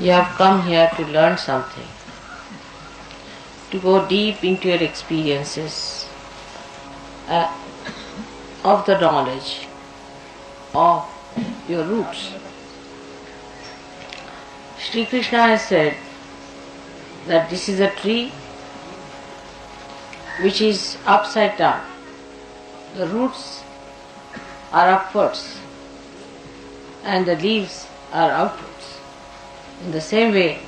You have come here to learn something, to go deep into your experiences of the knowledge of your roots. Sri Krishna has said that this is a tree which is upside down. The roots are upwards and the leaves are outwards. In the same way,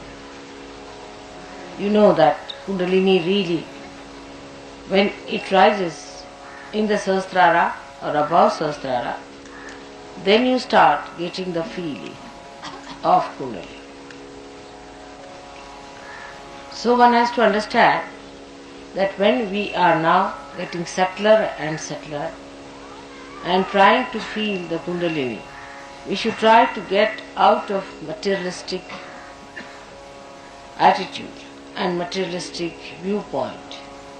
you know that Kundalini really, when it rises in the Sahasrara or above Sahasrara, then you start getting the feeling of Kundalini. So one has to understand that when we are now getting subtler and subtler and trying to feel the Kundalini, we should try to get out of materialistic attitude and materialistic viewpoint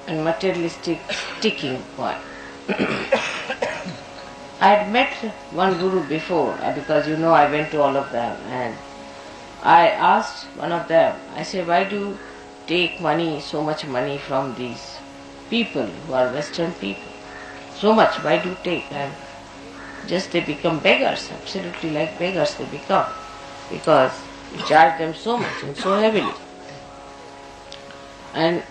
and materialistic sticking point. I had met one guru before because I went to all of them, and I asked one of them, I said, why do you take money, so much money from these people who are Western people? So much, why do you take? And just they become beggars, absolutely like beggars they become, because you charge them so much and so heavily. And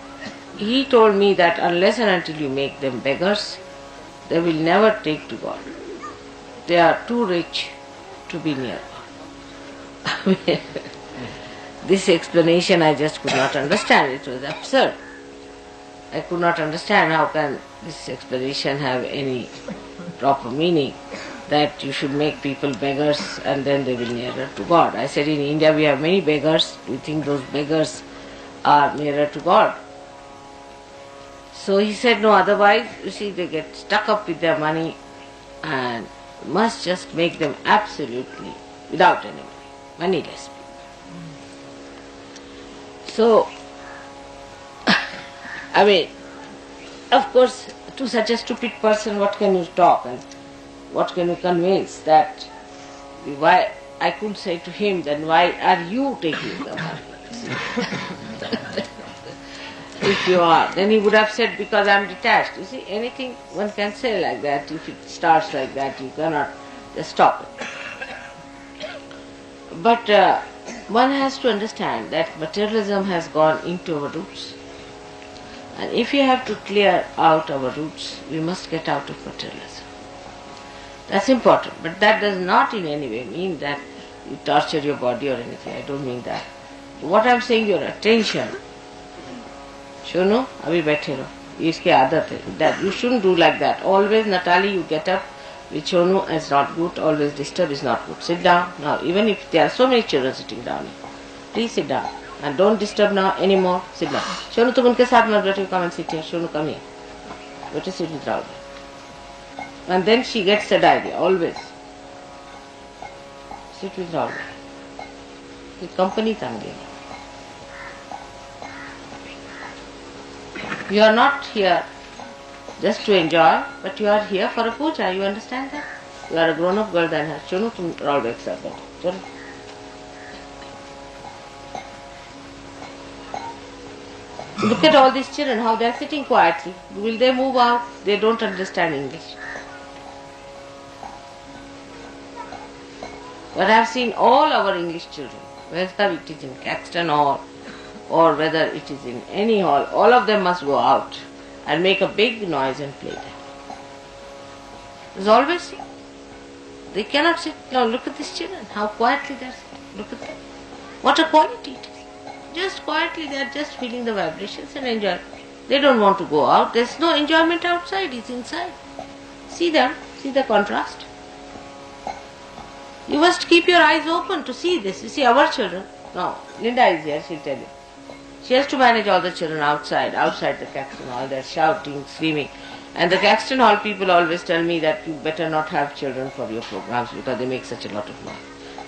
he told me that unless and until you make them beggars, they will never take to God. They are too rich to be near God. This explanation I just could not understand. It was absurd. I could not understand how can this explanation have any proper meaning, that you should make people beggars and then they will nearer to God. I said, in India we have many beggars. Do you think those beggars are nearer to God? So he said, no, otherwise, you see, they get stuck up with their money and must just make them absolutely without any money, moneyless people. So, of course, to such a stupid person, what can you talk and what can you convince? That why I could say to him, then why are you taking the money? If you are, then he would have said, because I am detached. You see, anything one can say like that. If it starts like that, you cannot just stop it. But one has to understand that materialism has gone into our roots. And if you have to clear out our roots, we must get out of materialism. That's important. But that does not in any way mean that you torture your body or anything. I don't mean that. What I am saying, your attention. Shunu, abhi baithe raho. Iski aadat hai. That you shouldn't do like that. Always, Natali, you get up with Shonu, it's not good. Always disturb is not good. Sit down. Now, even if there are so many children sitting down, please sit down. And don't disturb now anymore. Sit down. Shonu, tum unke saath mat baithe, come and sit here. Shonu, come here. Better sit with Rahul. And then she gets that idea, always. Sit with Rahul. The company tangi. You are not here just to enjoy, but you are here for a puja. You understand that? You are a grown-up girl than her. Chunu, tum Rahul back sir. Chalo. Look at all these children, how they are sitting quietly. Will they move out? They don't understand English. But I have seen all our English children, whether it is in Caxton Hall or whether it is in any hall, all of them must go out and make a big noise and play there. There's always, they cannot sit. Now look at these children, how quietly they are sitting. Look at them. What a quality it is. Just quietly they are just feeling the vibrations and enjoy. They don't want to go out. There's no enjoyment outside, it's inside. See them, see the contrast. You must keep your eyes open to see this. You see our children. Now, Linda is here, she'll tell you. She has to manage all the children outside the Caxton Hall. They're shouting, screaming. And the Caxton Hall people always tell me that you better not have children for your programs because they make such a lot of noise.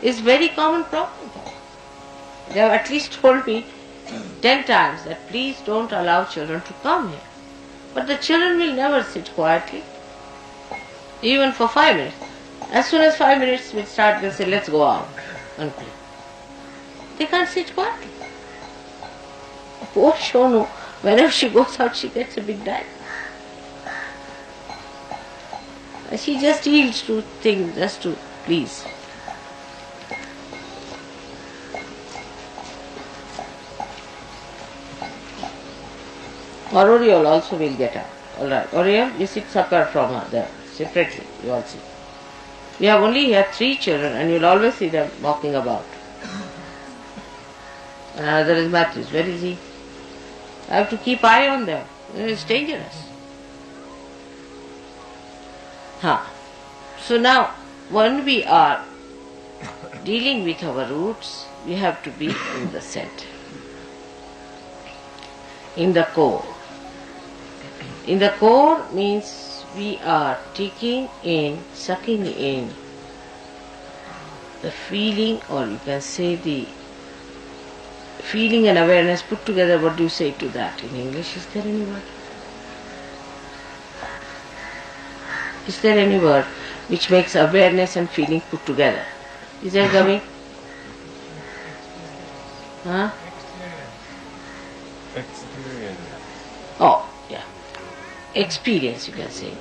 It's a very common problem. They have at least told me 10 times that please don't allow children to come here. But the children will never sit quietly, even for 5 minutes. As soon as 5 minutes will start, they'll say, let's go out and play. They can't sit quietly. Poor Shonu, whenever she goes out, she gets a big dive. She just yields to things just to please. Or Oriole also will get up. Alright, Oriole, you sit separate from her there, separately, you all see. We have only here 3 children and you'll always see them walking about. Another is Matthews. Where is he? I have to keep eye on them. It's dangerous. So now, when we are dealing with our roots, we have to be in the center, in the core. In the core means we are taking in, sucking in the feeling, or you can say the feeling and awareness put together. What do you say to that in English? Is there any word? Is there any word which makes awareness and feeling put together? Is there coming? Huh? Experience. Oh, yeah. Experience, you can say.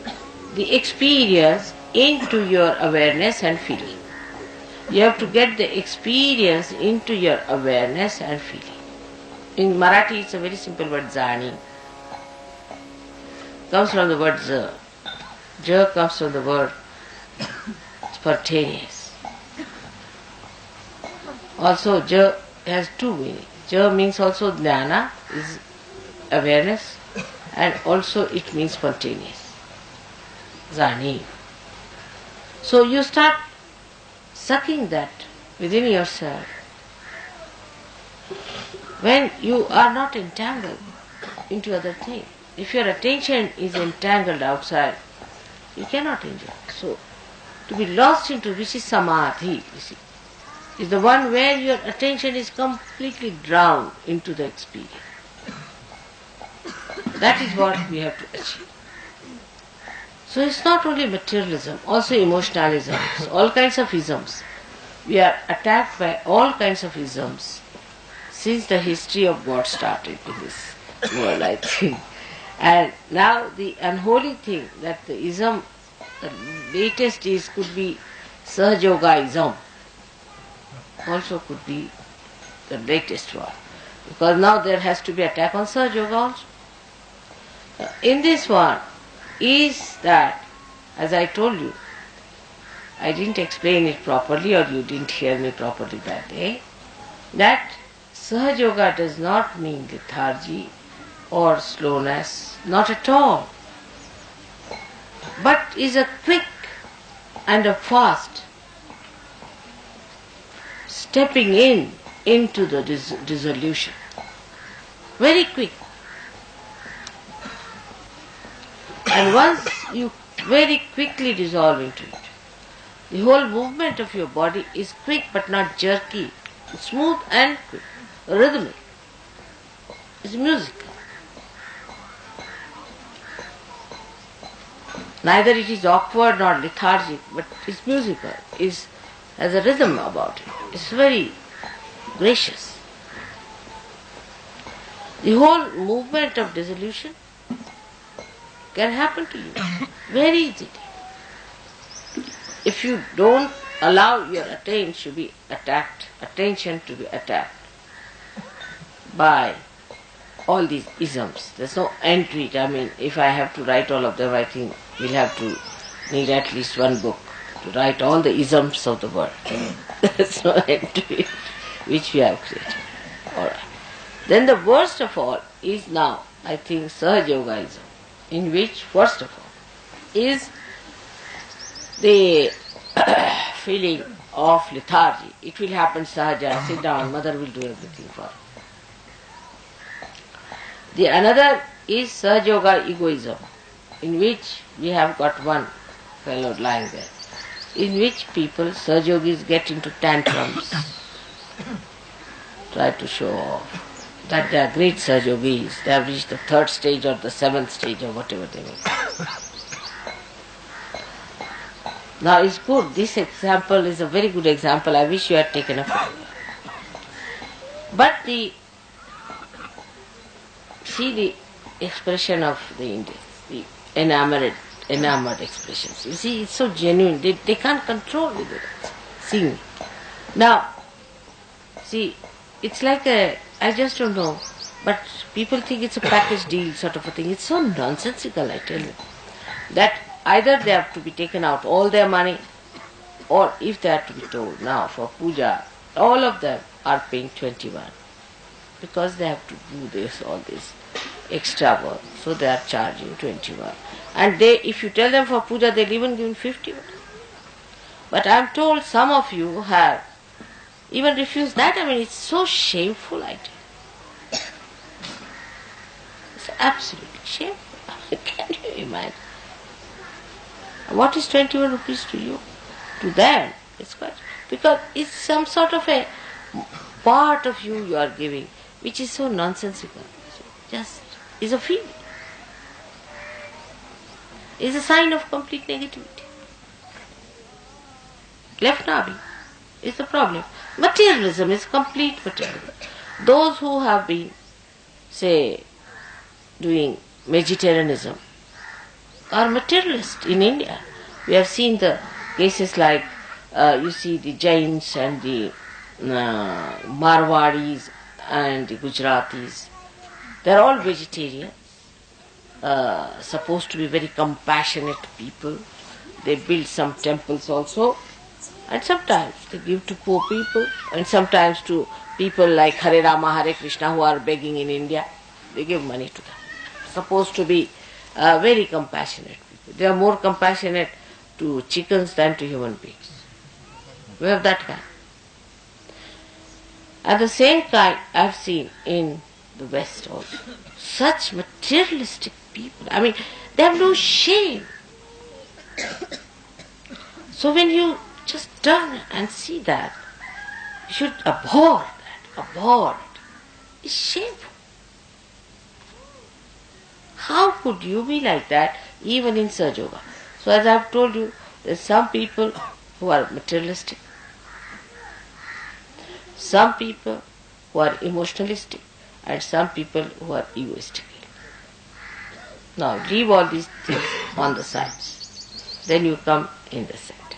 The experience into your awareness and feeling. You have to get the experience into your awareness and feeling. In Marathi, it's a very simple word, zani. Comes from the word z. J comes from the word spontaneous. Also, J has 2 meanings. J means also jnana, is awareness, and also it means spontaneous. Zani. So you start sucking that within yourself. When you are not entangled into other things. If your attention is entangled outside, you cannot enjoy. So, to be lost into, which is samadhi, you see, is the one where your attention is completely drowned into the experience. That is what we have to achieve. So it's not only materialism, also emotionalism, so all kinds of isms. We are attacked by all kinds of isms since the history of God started in this world, I think. And now the unholy thing that the ism, the latest is, could be Sahaja Yoga-ism, also could be the latest one. Because now there has to be attack on Sahaja Yoga also. In this one is that, as I told you, I didn't explain it properly or you didn't hear me properly that day, that Sahaja Yoga does not mean lethargy or slowness, not at all, but is a quick and a fast stepping into the dissolution. Very quick. And once you very quickly dissolve into it, the whole movement of your body is quick but not jerky, smooth and quick, rhythmic. It's musical. Neither it is awkward nor lethargic, but it's musical. It has a rhythm about it. It's very gracious. The whole movement of dissolution can happen to you very easily. If you don't allow your attention to be attacked by all these isms. There's no end to it. I mean, if I have to write all of them, I think we'll have to need at least one book to write all the isms of the world. There's no end to it, which we have created. Alright. Then the worst of all is now, I think, Sahaja Yogaism, in which, first of all, is the feeling of lethargy. It will happen sahaja, sit down, mother will do everything for you. The another is Sahaja Yoga egoism, in which we have got one fellow lying there, in which people, Sahaja Yogis, get into tantrums, try to show off that they are great Sahaja Yogis, they have reached the 3rd stage or the 7th stage or whatever they mean. Now it's good, this example is a very good example, I wish you had taken a photo. But see the expression of the Indians, the enamored expressions. You see, it's so genuine. They can't control it. Seeing. Now, see, it's like I just don't know, but people think it's a package deal sort of a thing. It's so nonsensical, I tell you. That either they have to be taken out all their money, or if they are to be told now for puja, all of them are paying 21 because they have to do all this extra work, so they are charging 21. And if you tell them for puja, they'll even give 51. But I am told some of you have even refused that. I mean, it's so shameful, I tell you. It's absolutely shameful. Can you imagine? What is 21 rupees to you? To them, it's quite, because it's some sort of a part of you are giving, which is so nonsensical. Just is a feeling. Is a sign of complete negativity. Left navi is the problem. Materialism is complete materialism. Those who have been, say, doing vegetarianism are materialists in India. We have seen the cases like, you see the Jains and the Marwadis and the Gujaratis. They are all vegetarian, supposed to be very compassionate people. They build some temples also, and sometimes they give to poor people, and sometimes to people like Hare Rama, Hare Krishna who are begging in India. They give money to them. Supposed to be very compassionate people. They are more compassionate to chickens than to human beings. We have that kind. And the same kind I have seen in the West also. Such materialistic people. I mean, they have no shame. So when you just turn and see that, you should abhor that. Abhor it. It's shameful. How could you be like that even in Sahaja Yoga? So as I have told you, there are some people who are materialistic, some people who are emotionalistic, and some people who are egoistic. Now leave all these things on the sides. Then you come in the center.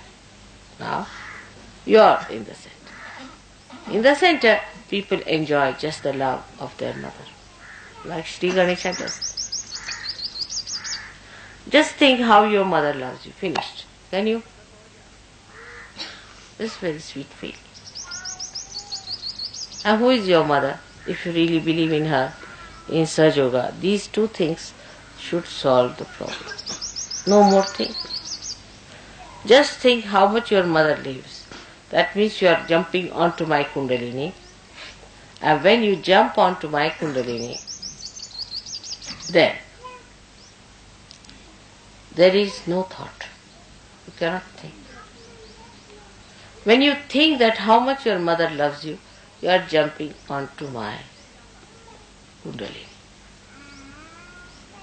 Now you are in the center. In the center, people enjoy just the love of their mother, like Sri Ganesha does. Just think how your mother loves you. Finished. Can you? This very sweet feeling. And who is your mother? If you really believe in her, in Sahaja Yoga, these two things should solve the problem. No more things. Just think how much your mother lives. That means you are jumping onto my Kundalini. And when you jump onto my Kundalini, then there is no thought. You cannot think. When you think that how much your mother loves you, you are jumping onto my Kundalini.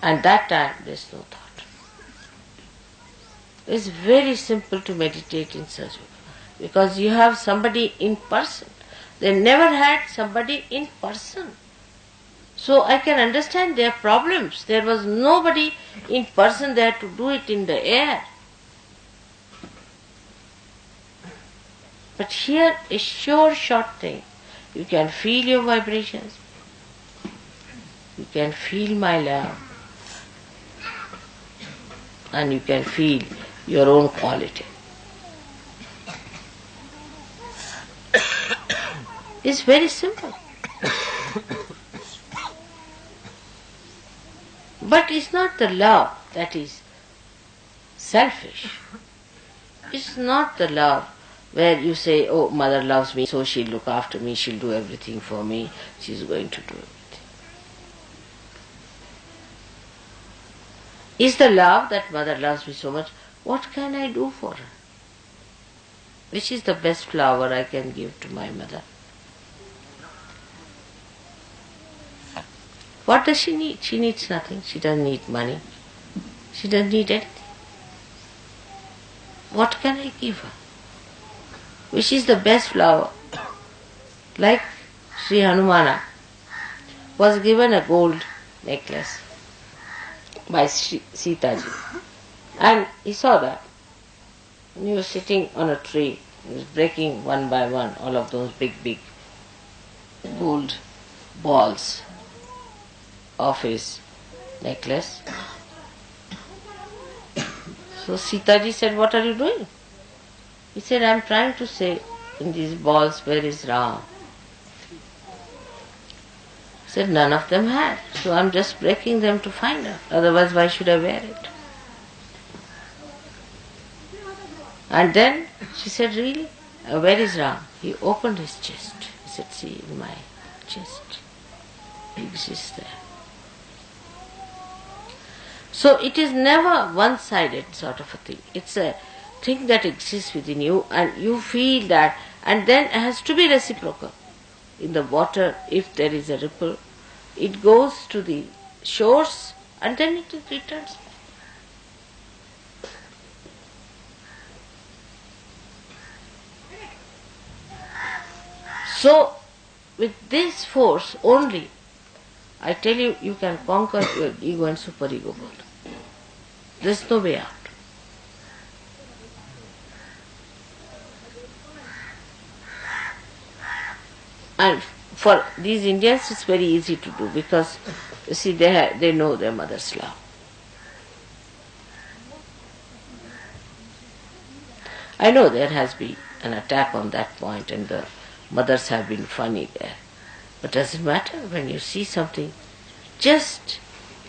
And that time there is no thought. It's very simple to meditate in Sahaja Yoga because you have somebody in person. They never had somebody in person. So I can understand their problems. There was nobody in person there to do it in the air. But here a sure short thing. You can feel your vibrations. You can feel my love. And you can feel your own quality. It's very simple. But it's not the love that is selfish. It's not the love where you say, oh, mother loves me, so she'll look after me, she'll do everything for me, she's going to do everything. Is the love that mother loves me so much, what can I do for her? Which is the best flower I can give to my mother? What does she need? She needs nothing. She doesn't need money. She doesn't need anything. What can I give her? Which is the best flower? Like Sri Hanumana was given a gold necklace by Sita ji. And he saw that. And he was sitting on a tree. He was breaking one by one all of those big gold balls of his necklace. So Sita ji said, "What are you doing?" He said, "I am trying to say in these balls, where is Ram?" He said, "None of them had. So I am just breaking them to find out. Otherwise, why should I wear it?" And then she said, "Really? Where is Ram?" He opened his chest. He said, "See, in my chest. He exists there." So it is never one-sided sort of a thing. It's a thing that exists within you and you feel that, and then it has to be reciprocal. In the water, if there is a ripple, it goes to the shores and then it returns. So, with this force only, I tell you, you can conquer your ego and superego both. There's no way out. And for these Indians, it's very easy to do because, you see, they know their mother's love. I know there has been an attack on that point and the mothers have been funny there. But doesn't matter. When you see something, just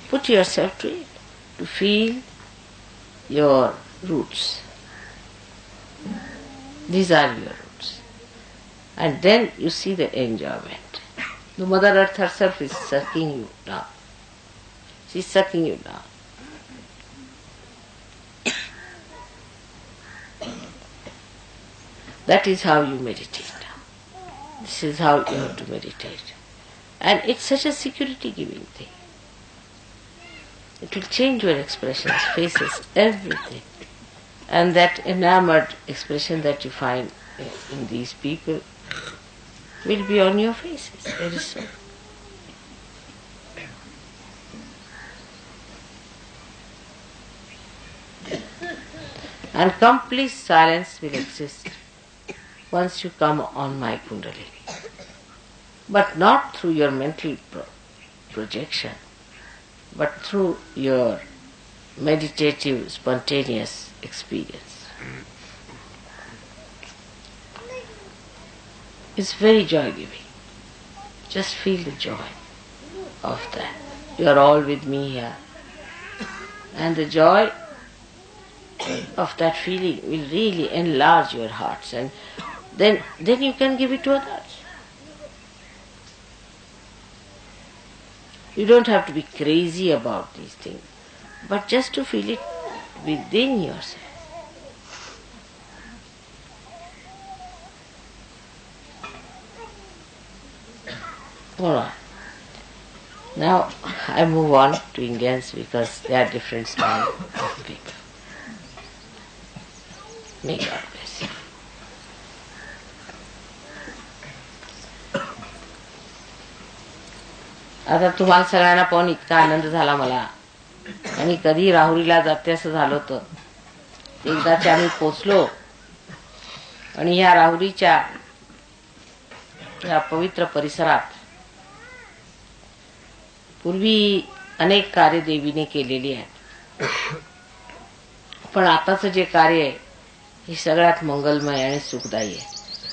put yourself to it, to feel your roots. These are your roots. And then you see the enjoyment. The Mother Earth herself is sucking you down. She's sucking you down. That is how you meditate. This is how you have to meditate. And it's such a security-giving thing. It will change your expressions, faces, everything. And that enamored expression that you find in these people will be on your faces very soon. And complete silence will exist once you come on my Kundalini. But not through your mental projection, but through your meditative, spontaneous experience. It's very joy-giving. Just feel the joy of that. You are all with me here. And the joy of that feeling will really enlarge your hearts, and then you can give it to others. You don't have to be crazy about these things, but just to feel it within yourself. Alright. Now I move on to Indians because they are different style of people. May God bless you. आता तुम्हाला सगळ्यांना पाहून इतका आनंद झाला मला, आणि कधी राहुरीला जाते असं झालं होतं. एकदाच आम्ही पोचलो आणि ह्या राहुरीच्या या पवित्र परिसरात पूर्वी अनेक कार्य देवीने केलेली आहेत, पण आताचं जे कार्य आहे हे सगळ्यात मंगलमय आणि सुखदायी आहे.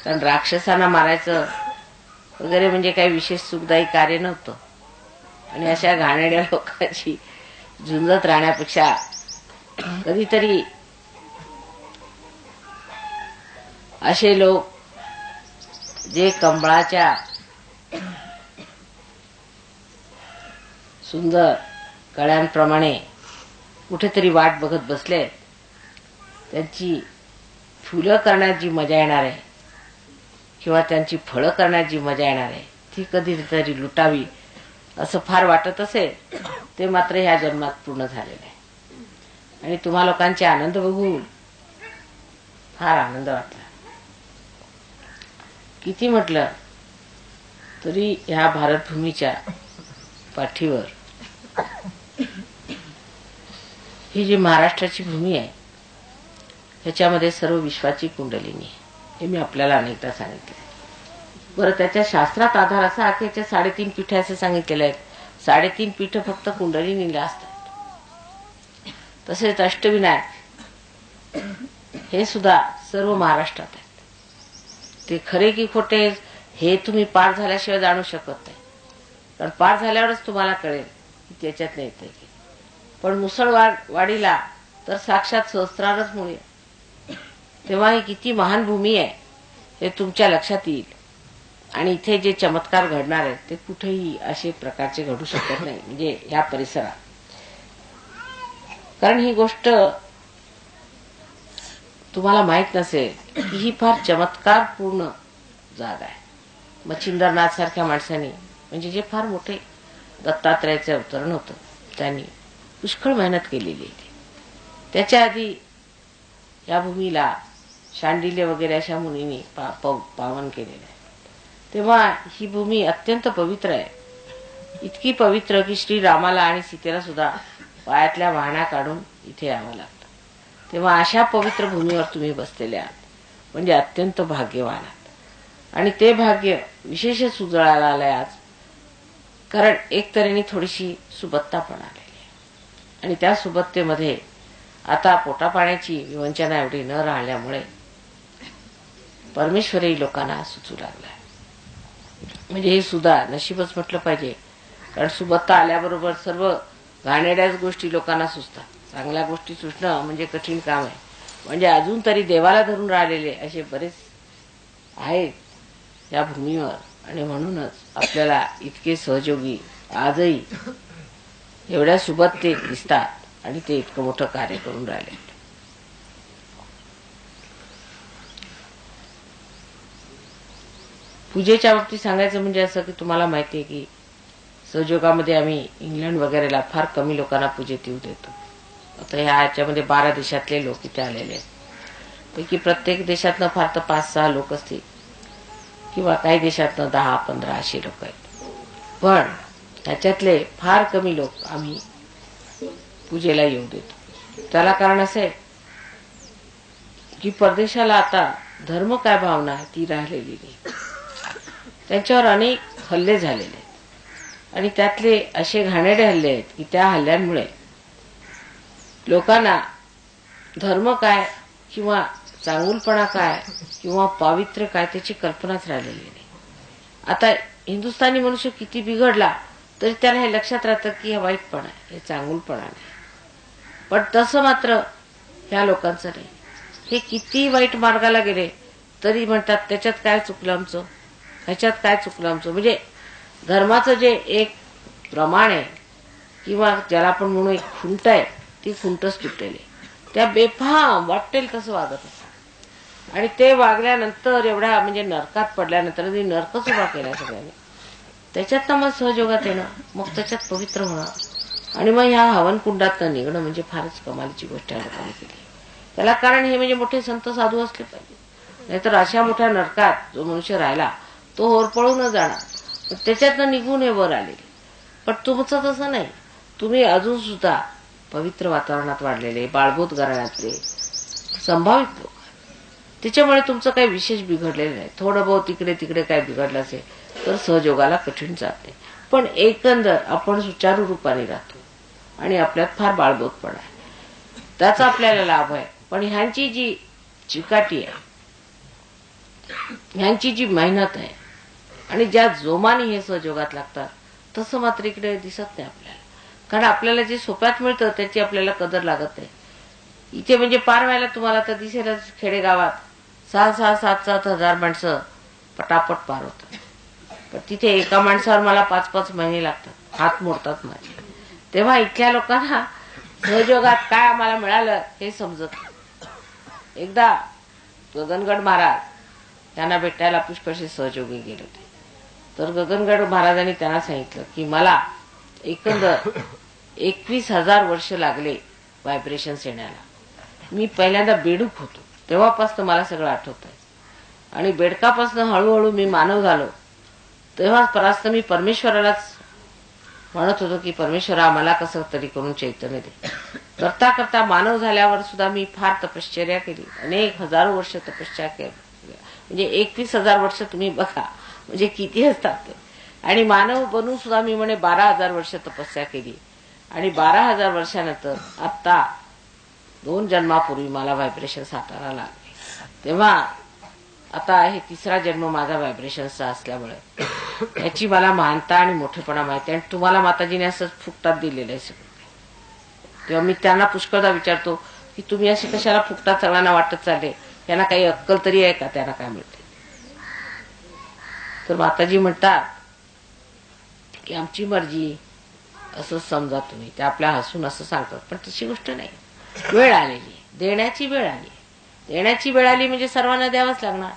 कारण राक्षसांना मारायचं वगैरे म्हणजे काही विशेष सुखदायी कार्य नव्हतं, आणि अशा घाणेरड्या लोकांची झुंजत राहण्यापेक्षा कधीतरी असे लोक जे कमळाच्या सुंदर कळ्यांप्रमाणे कुठेतरी वाट बघत बसले, त्यांची फुलं करण्यात जी मजा येणार आहे किंवा त्यांची फळं करण्यात जी मजा येणार आहे ती कधीतरी लुटावी असं फार वाटत असेल, ते मात्र ह्या जन्मात पूर्ण झालेलं आहे. आणि तुम्हा लोकांचे आनंद बघून फार आनंद वाटला. किती म्हटलं तरी ह्या भारतभूमीच्या पाठीवर ही जी महाराष्ट्राची भूमी आहे ह्याच्यामध्ये सर्व विश्वाची कुंडलिनी आहे. हे मी आपल्याला अनेकदा सांगितले. बरं, त्याच्या शास्त्रात आधार असा की याच्या 3.5 पीठे असे सांगितलेले आहेत. 3.5 पीठ फक्त कुंडलिनीला असतात. तसेच अष्टविनायक हे सुद्धा सर्व महाराष्ट्रात आहेत. ते खरे की खोटे हे तुम्ही पार झाल्याशिवाय जाणू शकत नाही, कारण पार झाल्यावरच तुम्हाला कळेल की त्याच्यात नाही ते. पण मुसळवाडीला तर साक्षात सहस्रारच मुळे, तेव्हा ही किती महान भूमी आहे हे तुमच्या लक्षात येईल. आणि इथे जे चमत्कार घडणार आहेत ते कुठेही असे प्रकारचे घडू शकत नाही, म्हणजे ह्या परिसरात. कारण ही गोष्ट तुम्हाला माहित नसेल की ही फार चमत्कारपूर्ण जागा आहे. मच्छिंद्रनाथ सारख्या माणसांनी, म्हणजे जे फार मोठे दत्तात्रयाचे अवतरण होतं, त्यांनी पुष्कळ मेहनत केलेली आहे. त्याच्या आधी या भूमीला शांडिल्य वगैरे अशा मुनींनी पावन केलेलं आहे. तेव्हा ही भूमी अत्यंत पवित्र आहे. इतकी पवित्र की श्रीरामाला आणि सीतेला सुद्धा पायातल्या वाहण्या काढून इथे यावं लागतं. तेव्हा अशा पवित्र भूमीवर तुम्ही बसलेले आहात, म्हणजे अत्यंत भाग्यवान आहात. आणि ते भाग्य विशेषच उजळायला आलंय आज, कारण एक तऱ्हेने थोडीशी सुबत्ता पण आलेली आहे. आणि त्या सुबत्तेमध्ये आता पोटापाण्याची विवंचना एवढी न राहिल्यामुळे परमेश्वरही लोकांना सुचू लागलाय. म्हणजे हे सुद्धा नशीबच म्हटलं पाहिजे, कारण सुबत्ता आल्याबरोबर सर्व घाणेरड्याच गोष्टी लोकांना सुचतात. चांगल्या गोष्टी सुचणं म्हणजे कठीण काम आहे. म्हणजे अजून तरी देवाला धरून राहिलेले असे बरेच आहेत या भूमीवर. आणि म्हणूनच आपल्याला इतके सहयोगी आजही एवढ्या सुबत्तेत दिसतात आणि ते इतकं मोठं कार्य करून राहिले. पूजेच्या बाबतीत सांगायचं म्हणजे असं की तुम्हाला माहिती आहे की सहयोगामध्ये आम्ही इंग्लंड वगैरेला फार कमी लोकांना पूजेत येऊ देतो. आता ह्याच्यामध्ये 12 देशातले लोक इथे आलेले आहेत. पैकी प्रत्येक देशातनं फार तर 5-6 लोक असतील, किंवा काही देशातनं 10-15 असे लोक आहेत. पण त्याच्यातले फार कमी लोक आम्ही पूजेला येऊ देतो. त्याला कारण असं आहे की परदेशाला आता धर्म काय भावना ती राहिलेली नाही. त्यांच्यावर अनेक हल्ले झालेले आहेत आणि त्यातले असे घाणेरडे हल्ले आहेत की त्या हल्ल्यांमुळे लोकांना धर्म काय किंवा चांगुलपणा काय किंवा पावित्र्य काय त्याची कल्पनाच राहिलेली नाही. आता हिंदुस्थानी मनुष्य किती बिघडला तरी त्याला हे लक्षात राहतं की हे वाईटपणा आहे, हे चांगुलपणा नाही. पण तसं मात्र ह्या लोकांचं नाही. हे किती वाईट मार्गाला गेले तरी म्हणतात त्याच्यात काय चुकलं आमचं, ह्याच्यात काय चुकलं आमचं. म्हणजे धर्माचं जे एक प्रमाण आहे किंवा ज्याला आपण म्हणू एक खुंट आहे, ती खुंटच तुटलेली. त्या बेफाम वाटेल तसं वागत असतात. आणि ते वागल्यानंतर एवढ्या म्हणजे नरकात पडल्यानंतर नरकच उभा केला सगळ्यांनी. त्याच्यात मग सहयोगात येणं, मग त्याच्यात पवित्र होणं आणि मग ह्या हवनकुंडात निघणं म्हणजे फारच कमालीची गोष्ट आहे लोकांनी केली. त्याला कारण हे म्हणजे मोठे संत साधू असले पाहिजे. नाहीतर अशा मोठ्या नरकात जो मनुष्य राहिला तो होरपळून जाणार. त्याच्यातनं निघून हे वर आलेले. पण तुमचं तसं नाही. तुम्ही अजून सुद्धा पवित्र वातावरणात वाढलेले, बाळबोध घराण्यातले संभावित लोक. त्याच्यामुळे तुमचं काही विशेष बिघडलेलं नाही. थोडं बहुत इकडे तिकडे काय बिघडलं असेल तर सहयोगाला कठीण जात नाही. पण एकंदर आपण सुचारू रूपाने राहतो आणि आपल्यात फार बाळबोधपणा आहे, त्याचा आपल्याला लाभ आहे. पण ह्यांची जी चिकाटी आहे, ह्यांची जी मेहनत आहे आणि ज्या जोमाने हे सहयोगात लागतात तसं मात्र इकडे दिसत नाही आपल्याला. कारण आपल्याला जे सोप्यात मिळतं त्याची आपल्याला कदर लागत नाही. इथे म्हणजे पार व्हायला तुम्हाला तर दिसेलच, खेडेगावात 6-6, 7-7 हजार माणसं पटापट पार होतात. पण तिथे एका माणसावर मला 5-5 महिने लागतात, हात मोडतात माझे. तेव्हा इथल्या लोकांना सहयोगात काय आम्हाला मिळालं हे समजत नाही. एकदा गगनगड महाराज त्यांना भेटायला पुष्कळसे सहयोगी गेले होते. तर गगनगड महाराजांनी त्यांना सांगितलं की मला एकंदर 21,000 वर्ष लागले व्हायब्रेशन्स येण्याला. मी पहिल्यांदा बेडूक होतो तेव्हापासून मला सगळं आठवत आहे. आणि बेडकापासून हळूहळू मी मानव झालो तेव्हा परास्त मी परमेश्वरालाच म्हणत होतो की परमेश्वरा मला कसं तरी करून चैतन्य दे. करता करता मानव झाल्यावर सुद्धा मी फार तपश्चर्या केली, अनेक हजारो वर्ष तपश्चर्या केली. म्हणजे 21,000 वर्ष तुम्ही बघा म्हणजे किती असतात ते. आणि मानव बनून सुद्धा मी म्हणे 12,000 वर्ष तपस्या केली. आणि 12,000 वर्षानंतर आता 2 जन्मापूर्वी मला व्हायब्रेशन्स हाताला लागले. तेव्हा आता हे 3रा जन्म माझा व्हायब्रेशन्सचा असल्यामुळे याची मला महानता आणि मोठेपणा माहिती. आणि तुम्हाला माताजीने असं फुकटात दिलेलं आहे सगळं. तेव्हा मी त्यांना पुष्कळदा विचारतो की तुम्ही असे कशाला फुकटात सगळ्यांना वाटत चालले, यांना काही अक्कल तरी आहे का, त्यांना काय मिळते. तर माताजी म्हणतात की आमची मर्जी असं समजा तुम्ही. ते आपल्या हसून असं सांगतात, पण तशी गोष्ट नाही. वेळ आलेली आहे, देण्याची वेळ आली. देण्याची वेळ आली म्हणजे सर्वांना द्यावंच लागणार.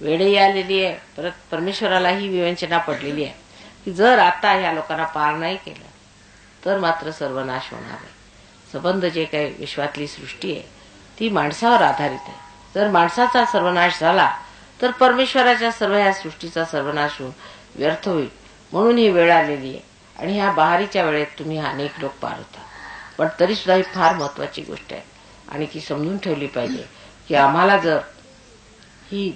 वेळही आलेली आहे, परत परमेश्वरालाही विवंचना पडलेली आहे की जर आता ह्या लोकांना पार नाही केलं तर मात्र सर्वनाश होणार आहे. संबंध जे काही विश्वातली सृष्टी आहे ती माणसावर आधारित आहे. जर माणसाचा सर्वनाश झाला तर परमेश्वराच्या सर्व ह्या सृष्टीचा सर्वनाश होऊन व्यर्थ होईल. म्हणून ही वेळ आलेली आहे. आणि ह्या बहारीच्या वेळेत तुम्ही अनेक लोक पार होता. पण तरी सुद्धा ही फार महत्वाची गोष्ट आहे आणि ती समजून ठेवली पाहिजे की आम्हाला जर ही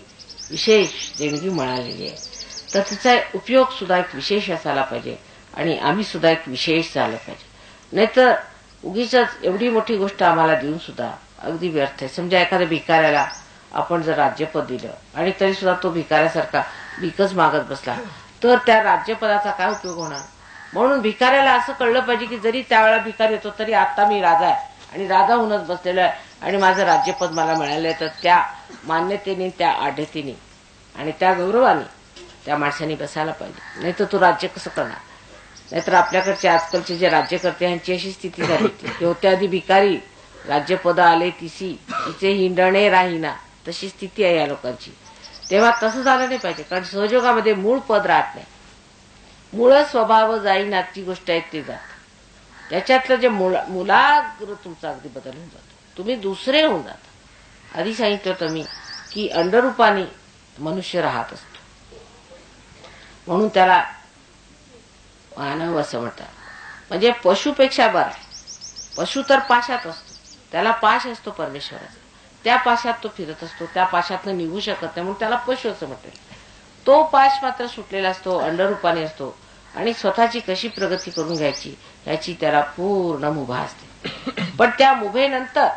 विशेष देणगी मिळालेली आहे तर तिचा उपयोग सुद्धा एक विशेष असायला पाहिजे आणि आम्ही सुद्धा एक विशेष झालं पाहिजे. नाहीतर उगीच एवढी मोठी गोष्ट आम्हाला देऊन सुद्धा अगदी व्यर्थ आहे. समजा एखाद्या भिकाऱ्याला आपण जर राज्यपद दिलं आणि तरी सुद्धा तो भिकाऱ्यासारखा भिकच मागत बसला तर त्या राज्यपदाचा काय उपयोग होणार. म्हणून भिकाऱ्याला असं कळलं पाहिजे की जरी त्यावेळेला भिकारी येतो तरी आता मी राजा आहे आणि राजा होऊनच बसलेलो आहे आणि माझं राज्यपद मला मिळालंय. तर त्या मान्यतेने, त्या आढ्यतेने आणि त्या गौरवाने त्या माणसाने बसायला पाहिजे. नाही तर तो राज्य कसं करणार. नाहीतर आपल्याकडचे आजकालचे जे राज्यकर्ते यांची अशी स्थिती झाली की होत्या आधी भिकारी, राज्यपद आले तिसी तिचे हिंडणे राहीना, तशी स्थिती आहे या लोकांची. तेव्हा तसं झालं नाही पाहिजे. कारण सहयोगामध्ये मूळ पद राहत नाही. मूळ स्वभाव जाईना ती गोष्ट आहे ते जात. त्याच्यातलं जे मुलाग्र तुमचा अगदी बदल होऊन जातो. तुम्ही दुसरे होऊन जाता. आधी सांगितलं होतं मी की अंडरूपाने मनुष्य राहत असतो म्हणून त्याला मानव असं म्हणतात. म्हणजे पशुपेक्षा बरा. पशु तर पाशात असतो, त्याला पाश असतो परमेश्वराचा, त्या पाशात तो फिरत असतो, त्या पाशातनं निघू शकत नाही म्हणून त्याला पशु असं म्हणतात. तो पाश मात्र सुटलेला असतो, अंडरूपाने असतो आणि स्वतःची कशी प्रगती करून घ्यायची याची त्याला पूर्ण मुभा असते. पण त्या मुभेनंतर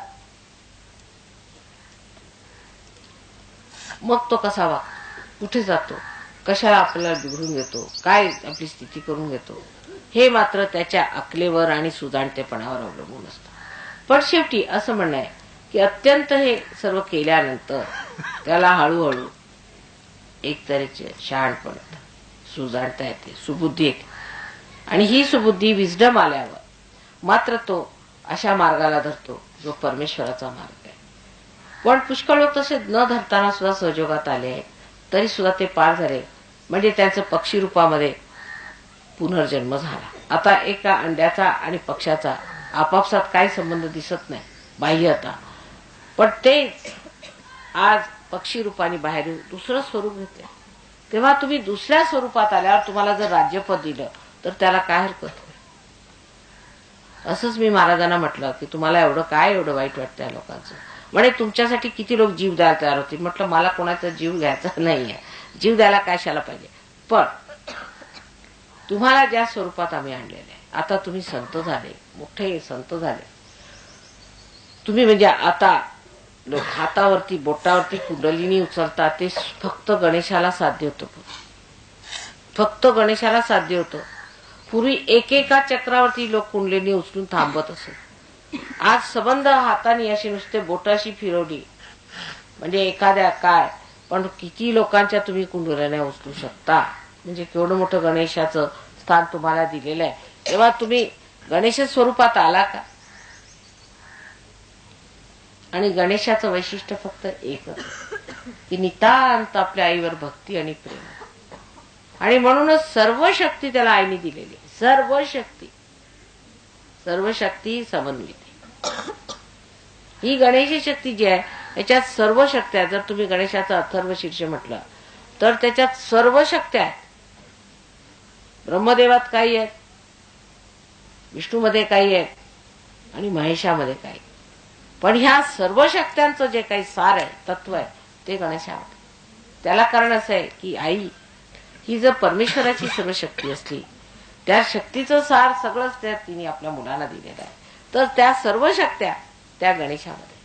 मग तो कसा वागतो, कुठे जातो, कशाला आपल्याला बिघडून घेतो, काय आपली स्थिती करून घेतो, हे मात्र त्याच्या अकलेवर आणि सुजाणतेपणावर अवलंबून असतं. पण शेवटी असं म्हणणं आहे की अत्यंत हे सर्व केल्यानंतर त्याला हळूहळू एक तऱ्हेचे शहाणपण येतं, सुजाणता येते, सुबुद्धी येते. आणि ही सुबुद्धी विजडम आल्यावर मात्र तो अशा मार्गाला धरतो जो परमेश्वराचा मार्ग आहे. पण पुष्कळ लोक तसे न धरताना सुद्धा सहयोगात आले आहेत, तरी सुद्धा ते पार झाले. म्हणजे त्यांचं पक्षी रूपामध्ये पुनर्जन्म झाला. आता एका अंड्याचा आणि पक्षाचा आपापसात काही संबंध दिसत नाही बाह्यता, पण ते आज पक्षी रूपाने बाहेर येऊन दुसरं स्वरूप घेतले. तेव्हा तुम्ही दुसऱ्या स्वरूपात आल्यावर तुम्हाला जर राज्यपद दिलं तर त्याला काय हरकत. असंच मी महाराजांना म्हटलं की तुम्हाला एवढं वाईट वाटतं या लोकांचं. म्हणे तुमच्यासाठी किती लोक जीव द्यायला तयार होतील. म्हटलं मला कोणाचा जीव घ्यायचा नाहीये, जीव द्यायला कशाला पाहिजे. पण तुम्हाला ज्या स्वरूपात आम्ही आणलेले आहे, आता तुम्ही संत झाले, मोठे संत झाले तुम्ही. म्हणजे आता लोक हातावरती बोटावरती कुंडलिनी उचलतात, ते फक्त गणेशाला साध्य होतं. फक्त गणेशाला साध्य होतं. पूर्वी एकेका चक्रावरती लोक कुंडलिनी उचलून थांबत असत. आज संबंध हाताने अशी नुसते बोटाशी फिरवली म्हणजे एखाद्या काय, पण किती लोकांच्या तुम्ही कुंडलिन्या उचलू शकता. म्हणजे केवढं मोठं गणेशाचं स्थान तुम्हाला दिलेलं आहे. तेव्हा तुम्ही गणेश स्वरूपात आला का. आणि गणेशाचं वैशिष्ट्य फक्त एकच की नितांत आपल्या आईवर भक्ती आणि प्रेम. आणि म्हणूनच सर्व शक्ती त्याला आईने दिलेली. सर्व शक्ती समन्वित. ही गणेश शक्ती जी आहे याच्यात सर्व शक्त्या. जर तुम्ही गणेशाचा अथर्व शीर्ष म्हटलं तर त्याच्यात सर्व शक्त्या आहेत. ब्रह्मदेवात काही आहे, विष्णूमध्ये काही आहे आणि महेशामध्ये काही. पण ह्या सर्व शक्त्यांचं जे काही सार आहे, तत्व आहे, ते गणेशामध्ये. त्याला कारण असं आहे की आई ही जर परमेश्वराची सर्व शक्ती असली, त्या शक्तीचं सार सगळंच त्या तिने आपल्या मुलाला दिलेलं आहे, तर त्या सर्व शक्त्या त्या गणेशामध्ये.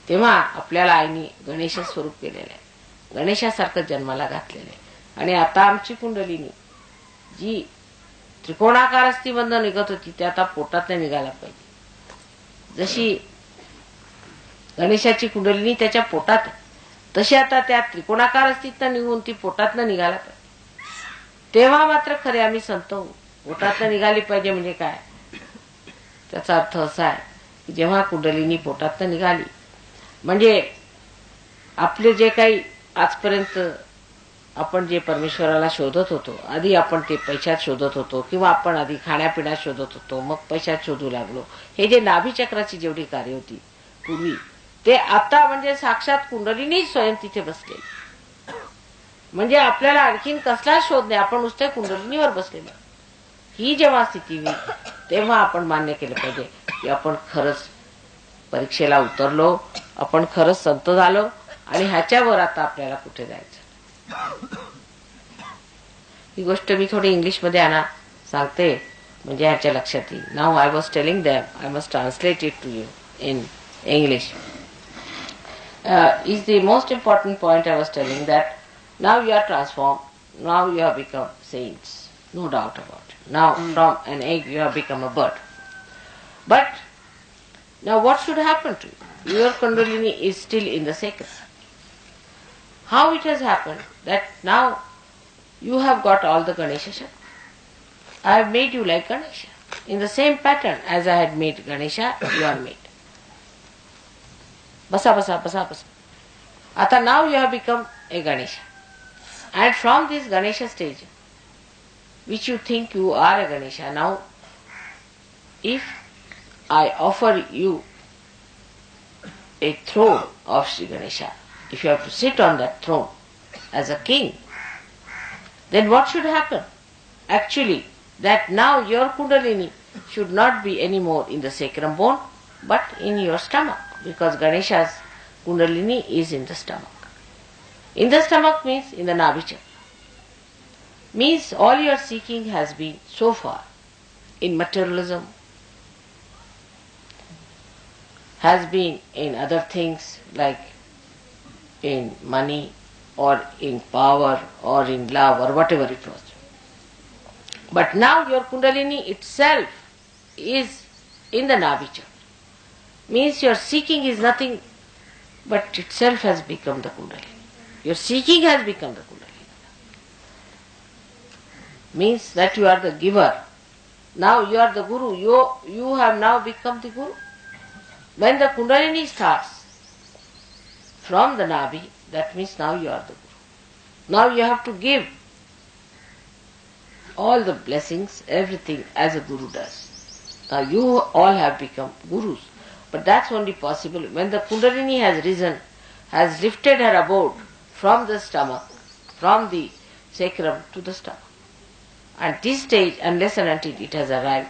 तेव्हा आपल्याला आईने गणेश स्वरूप केलेलं आहे, गणेशासारखं जन्माला घातलेलं आहे. आणि आता आमची कुंडलिनी जी त्रिकोणाकार अस्थिबंध निघत होती, ते आता पोटात निघायला पाहिजे. जशी गणेशाची कुंडलिनी त्याच्या पोटात आहे, तशी आता त्या त्रिकोणाकार अस्थितनं निघून ती पोटातनं निघायला पाहिजे. तेव्हा मात्र खरे आम्ही संत होऊ. पोटातनं निघाली पाहिजे म्हणजे काय, त्याचा अर्थ असा आहे की जेव्हा कुंडलिनी पोटातनं निघाली म्हणजे आपले जे काही आजपर्यंत आपण जे परमेश्वराला शोधत होतो, आधी आपण ते पैशात शोधत होतो किंवा आपण आधी खाण्यापिण्यात शोधत होतो, मग पैशात शोधू लागलो. हे जे नाभीचक्राची जेवढी कार्य होती पूर्वी, ते आता म्हणजे साक्षात कुंडलिनी स्वयं तिथे बसले. म्हणजे आपल्याला आणखीन कसला शोध नाही, आपण नुसत्या कुंडलिनीवर बसलेलो. ही जेव्हा स्थिती होईल तेव्हा आपण मान्य केलं पाहिजे की आपण खरंच परीक्षेला उतरलो, आपण खरंच संत झालो आणि ह्याच्यावर आता आपल्याला कुठे जायचं. ही गोष्ट मी थोडी इंग्लिश मध्ये सांगते म्हणजे ह्याच्या लक्षात येईल. Now I was telling them, I must translate it to you in English. Is the most important point I was telling, that now you are transformed, now you have become saints, no doubt about it. Now from an egg you have become a bird. But now what should happen to you? Your Kundalini is still in the sacred. How it has happened that now you have got all the Ganesha Shakti. I have made you like Ganesha. In the same pattern as I had made Ganesha, you are made. Basa, basa, basa, basa. Ata now you have become a Ganesha. And from this Ganesha stage, which you think you are a Ganesha, now if I offer you a throne of Sri Ganesha, if you have to sit on that throne as a king, then what should happen? Actually, that now your Kundalini should not be anymore in the sacrum bone, but in your stomach, because Ganesha's Kundalini is in the stomach. In the stomach means in the Nabhi chakra. Means all your seeking has been so far in materialism, has been in other things like in money or in power or in love or whatever it was. But now your Kundalini itself is in the Nabhi chakra. Means your seeking is nothing but itself has become the Kundalini. Your seeking has become the Kundalini. Means that you are the giver. Now you are the Guru. You have now become the Guru. When the Kundalini starts from the Nabhi, that means now you are the Guru. Now you have to give all the blessings, everything as a Guru does. Now you all have become Gurus. But that's only possible when the Kundalini has risen, has lifted her abode from the stomach, from the sacrum to the stomach. At this stage, unless and until it has arrived,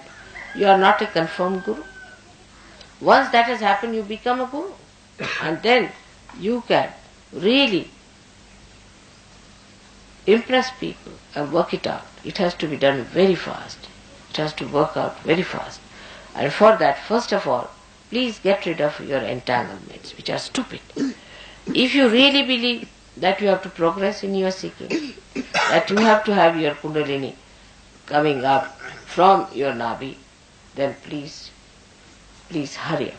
you are not a confirmed Guru. Once that has happened, you become a Guru. And then you can really impress people and work it out. It has to be done very fast. It has to work out very fast. And for that, first of all, please get rid of your entanglements, which are stupid. If you really believe that you have to progress in your seeking, that you have to have your Kundalini coming up from your Nabhi, then please hurry up.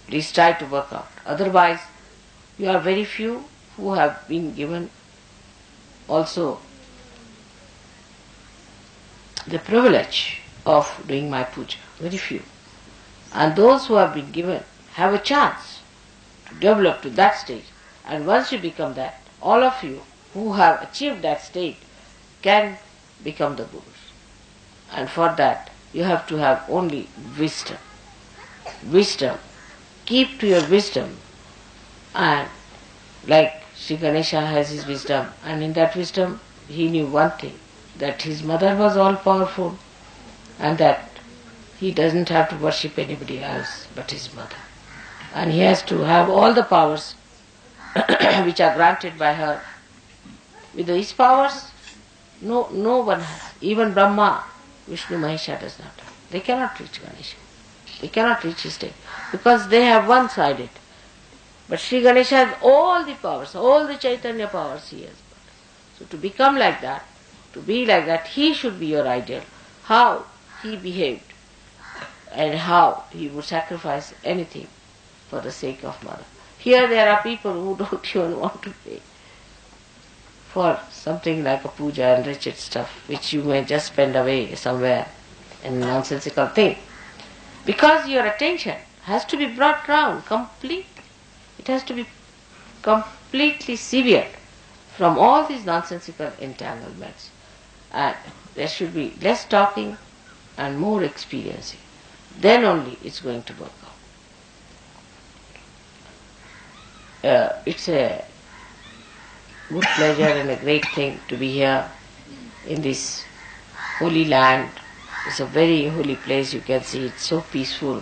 Please try to work out. Otherwise, you are very few who have been given also the privilege of doing my puja. Very few. And those who have been given have a chance to develop to that stage. And once you become that, all of you who have achieved that state can become the Gurus. And for that, you have to have only wisdom. Wisdom. Keep to your wisdom. And like Sri Ganesha has his wisdom, and in that wisdom he knew one thing, that his mother was all powerful and that he doesn't have to worship anybody else but his mother. And he has to have all the powers which are granted by her. With these powers, no one has. Even Brahma, Vishnu, Mahesha does not have. They cannot reach Ganesha. They cannot reach his state because they have one-sided. But Sri Ganesha has all the powers, all the Chaitanya powers he has got. So to become like that, to be like that, he should be your ideal. How he behaved and how he would sacrifice anything for the sake of mother. Here there are people who don't even want to pay for something like a puja and wretched stuff which you may just spend away somewhere in a nonsensical thing. Because your attention has to be brought round completely. It has to be completely severed from all these nonsensical entanglements. And there should be less talking and more experiencing. Then only it's going to work out. It's a good pleasure and a great thing to be here in this holy land. It's a very holy place, you can see it's so peaceful.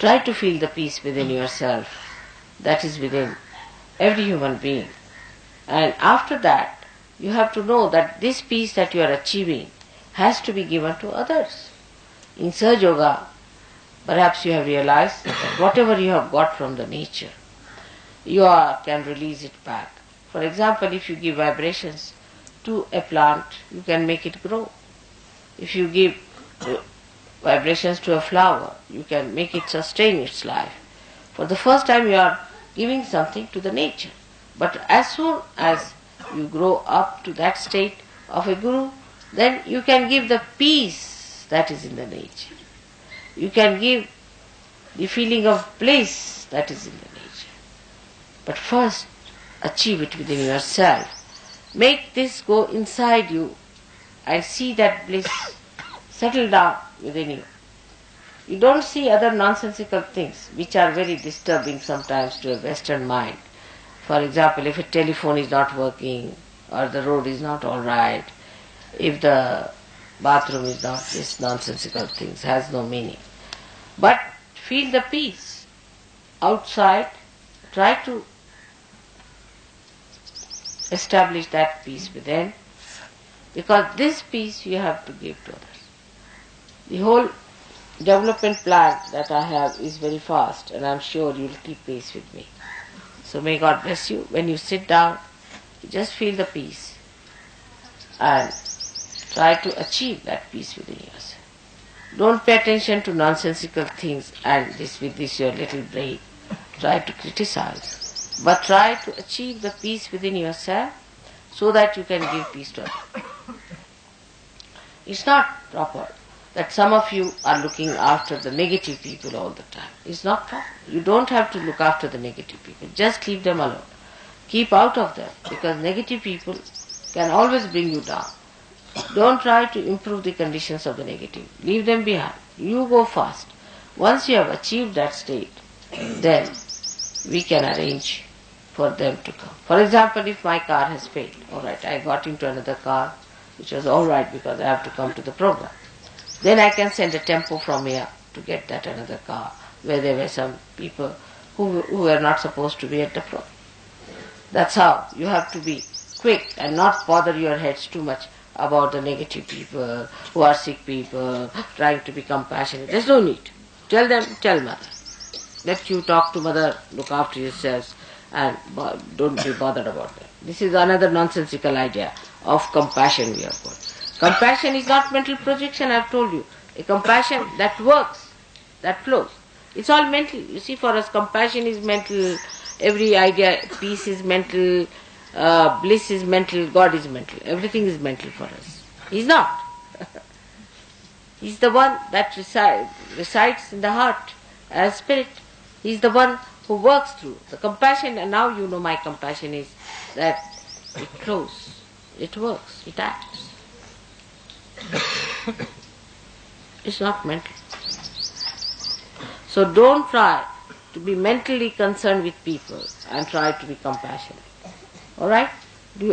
Try to feel the peace within yourself that is within every human being. And after that, you have to know that this peace that you are achieving has to be given to others. In Sahaja Yoga, perhaps you have realized that whatever you have got from the nature, you can release it back. For example, if you give vibrations to a plant, you can make it grow. If you give vibrations to a flower, you can make it sustain its life. For the first time you are giving something to the nature. But as soon as you grow up to that state of a guru, then you can give the peace that is in the nature. You can give the feeling of bliss that is in the nature. But first, achieve it within yourself. Make this go inside you and see that bliss settle down within you. You don't see other nonsensical things which are very disturbing sometimes to a Western mind. For example, if a telephone is not working or the road is not all right, if the bathroom is not, this nonsensical things has no meaning. But feel the peace outside. Try to establish that peace within, because this peace you have to give to others. The whole development plan that I have is very fast, and I am sure you will keep pace with me. So may God bless you. When you sit down, you just feel the peace and try to achieve that peace within yourself. Don't pay attention to nonsensical things and with this your little brain try to criticize, but try to achieve the peace within yourself so that you can give peace to others. It's not proper that some of you are looking after the negative people all the time. It's not proper. You don't have to look after the negative people. Just leave them alone. Keep out of them, because negative people can always bring you down. Don't try to improve the conditions of the negative. Leave them behind. You go fast. Once you have achieved that state, then we can arrange for them to come. For example, if my car has failed, alright, I got into another car, which was alright because I have to come to the program. Then I can send a tempo from here to get that another car, where there were some people who were not supposed to be at the program. That's how you have to be quick and not bother your heads too much about the negative people, who are sick people, trying to be compassionate. There's no need. Tell them, tell mother. Let you talk to mother, look after yourselves, and don't be bothered about them. This is another nonsensical idea of compassion we have got. Compassion is not mental projection, I have told you. A compassion that works, that flows. It's all mental. You see, for us compassion is mental, every idea, peace is mental, bliss is mental, God is mental. Everything is mental for us. He's not. He's the one that resides in the heart as spirit. He's the one who works through. The compassion, and now you know my compassion is that it flows, it works, it acts. It's not mental. So don't try to be mentally concerned with people and try to be compassionate. Alright?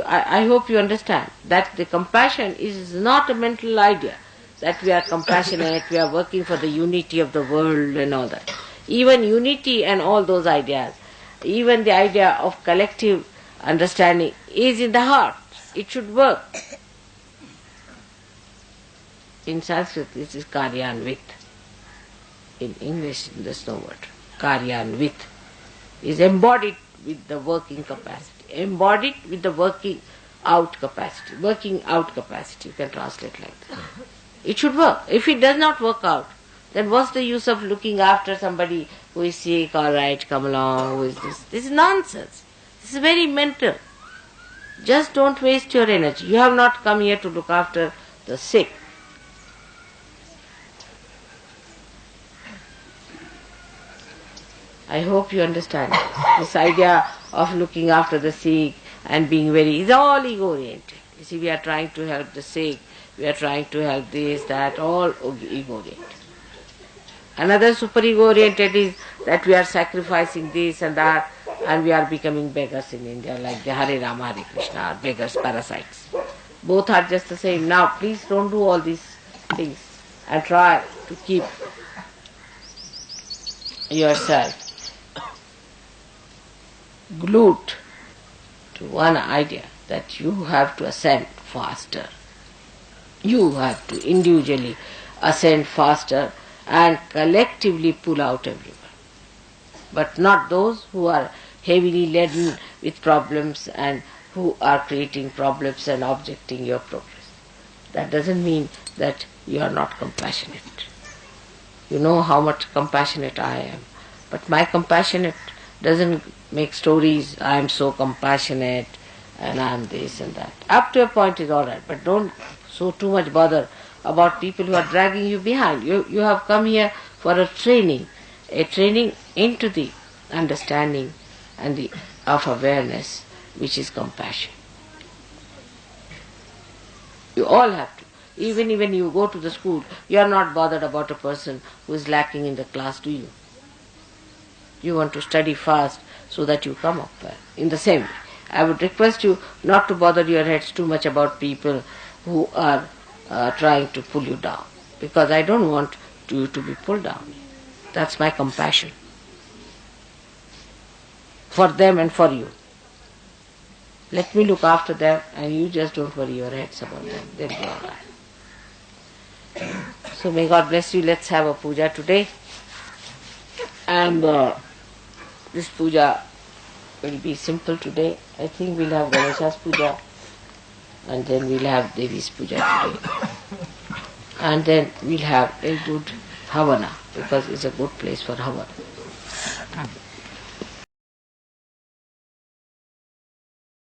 I hope you understand that the compassion is not a mental idea, that we are compassionate, we are working for the unity of the world and all that. Even unity and all those ideas, even the idea of collective understanding is in the heart. It should work. In Sanskrit, this is karyanvit. In English, there's no word. Karyanvit is embodied with the working capacity. Embodied with the working out capacity. Working out capacity, you can translate like that. It should work. If it does not work out, then what's the use of looking after somebody who is sick, alright, come along, who is this? This is nonsense. This is very mental. Just don't waste your energy. You have not come here to look after the sick. I hope you understand. This idea of looking after the sick and being very, is all ego-oriented. You see, we are trying to help the sick, we are trying to help this, that, all ego-oriented. Another super-ego-oriented is that we are sacrificing this and that, and we are becoming beggars in India, like the Hare Rama, Hare Krishna, or beggars, parasites. Both are just the same. Now, please don't do all these things and try to keep yourself glued to one idea that you have to ascend faster. You have to individually ascend faster and collectively pull out everyone. But not those who are heavily laden with problems and who are creating problems and objecting your progress. That doesn't mean that you are not compassionate. You know how much compassionate I am. But my compassionate doesn't make stories, I am so compassionate and I am this and that. Up to a point is alright, but don't so too much bother about people who are dragging you behind. You have come here for a training into the understanding and the of awareness, which is compassion. You all have to. Even when you go to the school, you are not bothered about a person who is lacking in the class, do you? You want to study fast so that you come up well. In the same way, I would request you not to bother your heads too much about people who are trying to pull you down, because I don't want you to be pulled down. That's my compassion for them and for you. Let me look after them and you just don't worry your heads about them. They'll be all right. So may God bless you. Let's have a puja today. And this puja will be simple today. I think we'll have Ganesha's puja and then we'll have Devi's puja today. And then we'll have a good Havana, because it's a good place for Havana.